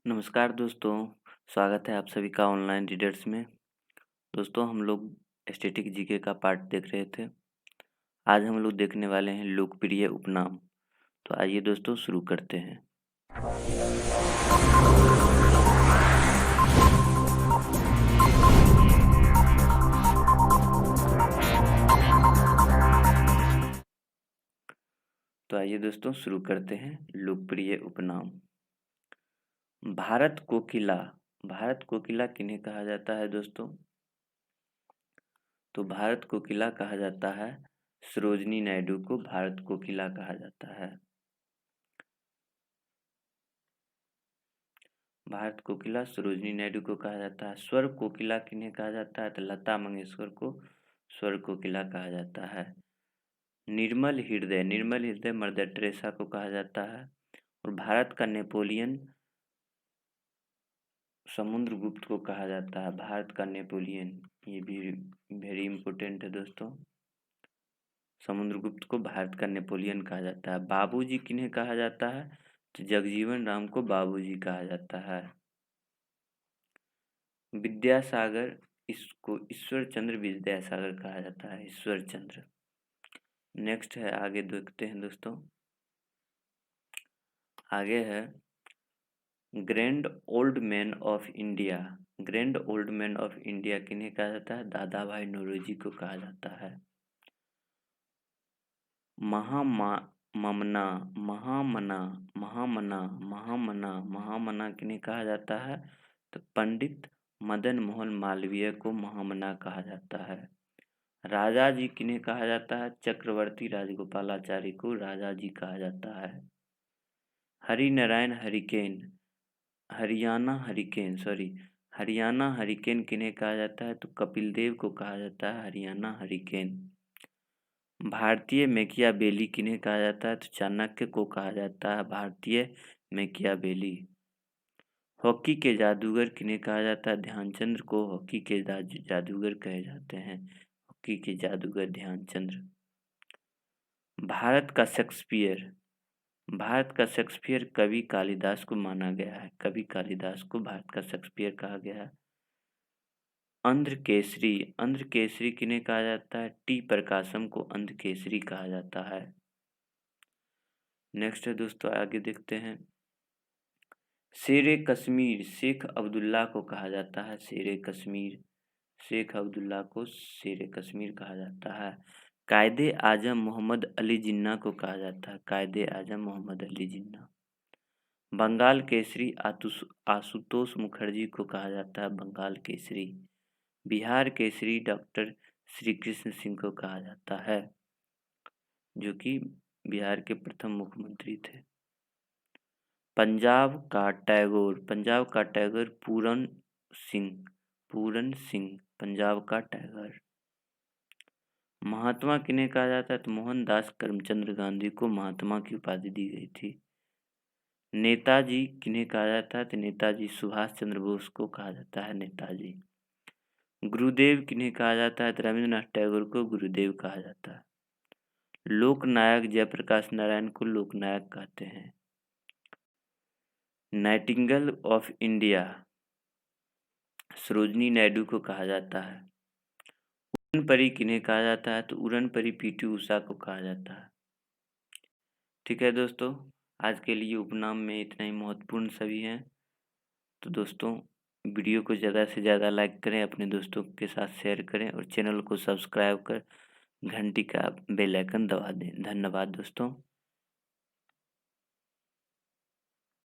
नमस्कार दोस्तों, स्वागत है आप सभी का ऑनलाइन रीडर्स में। दोस्तों हम लोग स्टैटिक जीके का पार्ट देख रहे थे। आज हम लोग देखने वाले हैं लोकप्रिय उपनाम। तो आइए दोस्तों शुरू करते हैं। तो आइए दोस्तों शुरू करते हैं लोकप्रिय उपनाम। भारत कोकिला। भारत कोकिला किन्हें कहा जाता है दोस्तों? तो भारत कोकिला कहा जाता है सरोजिनी नायडू को भारत कोकिला कहा जाता है। भारत कोकिला सरोजिनी नायडू को कहा जाता है। स्वर कोकिला किन्हें कहा जाता है? तो लता मंगेशकर को स्वर कोकिला कहा जाता है। निर्मल हृदय मदर टेरेसा को कहा जाता है। और भारत का नेपोलियन समुद्रगुप्त को कहा जाता है। भारत का नेपोलियन, ये भी वेरी इंपॉर्टेंट है दोस्तों। समुद्रगुप्त को भारत का नेपोलियन कहा जाता है। बाबूजी किन्हें कहा जाता है? तो जगजीवन राम को बाबूजी कहा जाता है। विद्यासागर, इसको ईश्वर चंद्र विद्यासागर कहा जाता है, ईश्वर चंद्र। नेक्स्ट है, आगे देखते हैं दोस्तों। आगे है grand old man of India. Grand old man of India किन्हें कहा जाता है? दादा भाई नौरोजी को कहा जाता है। महामना महामना महामना महामना महामना किन्हें कहा जाता है? तो पंडित मदन मोहन मालवीय को महामना कहा जाता है। राजा जी किन्हें कहा जाता है? चक्रवर्ती राजगोपालाचारी को राजा जी कहा जाता है। हरिनारायण हरिकेन, हरियाणा हरिकेन किन्हें कहा जाता है? तो कपिल देव को कहा जाता है हरियाणा हरिकेन। भारतीय मैकियावेली किन्हें कहा जाता है? तो चाणक्य को कहा जाता है भारतीय मैकियावेली। हॉकी के जादूगर किन्हें कहा जाता है? ध्यानचंद्र को हॉकी के जादूगर कहे जाते हैं, हॉकी के जादूगर ध्यानचंद्र। भारत का शेक्सपियर, भारत का शेक्सपियर कवि कालिदास को माना गया है। कवि कालिदास को भारत का शेक्सपियर कहा गया है। अंध्र केसरी किन्हें कहा जाता है? टी प्रकाशम को अंध्र केसरी कहा जाता है। नेक्स्ट है दोस्तों, आगे देखते हैं। शेरे कश्मीर शेख अब्दुल्ला को कहा जाता है शेरे कश्मीर, शेख अब्दुल्ला को शेरे कश्मीर कहा जाता है। कायदे आजम मोहम्मद अली जिन्ना को कहा जाता है कायदे आजम मोहम्मद अली जिन्ना। बंगाल केसरी आशुतोष मुखर्जी को कहा जाता है बंगाल केसरी। बिहार केसरी डॉक्टर श्री कृष्ण सिंह को कहा जाता है, जो कि बिहार के प्रथम मुख्यमंत्री थे। पंजाब का टैगोर पूरन सिंह पंजाब का टैगोर। महात्मा किन्हें कहा जाता है? तो मोहनदास करमचंद गांधी को महात्मा की उपाधि दी गई थी। नेताजी किन्हें कहा जाता है? तो नेताजी सुभाष चंद्र बोस को कहा जाता है नेताजी। गुरुदेव किन्हें कहा जाता है? तो रविंद्रनाथ टैगोर को गुरुदेव कहा जाता है। लोकनायक जयप्रकाश नारायण को लोकनायक कहते हैं। Nightingale of India Sarojini Naidu को कहा जाता है। उड़न परी किन्हें कहा जाता है? तो उड़न परी पीटी उषा को कहा जाता है। ठीक है दोस्तों, आज के लिए उपनाम में इतना ही महत्वपूर्ण सभी हैं। तो दोस्तों वीडियो को ज़्यादा से ज़्यादा लाइक करें, अपने दोस्तों के साथ शेयर करें और चैनल को सब्सक्राइब कर घंटी का बेल आइकन दबा दें। धन्यवाद दोस्तों।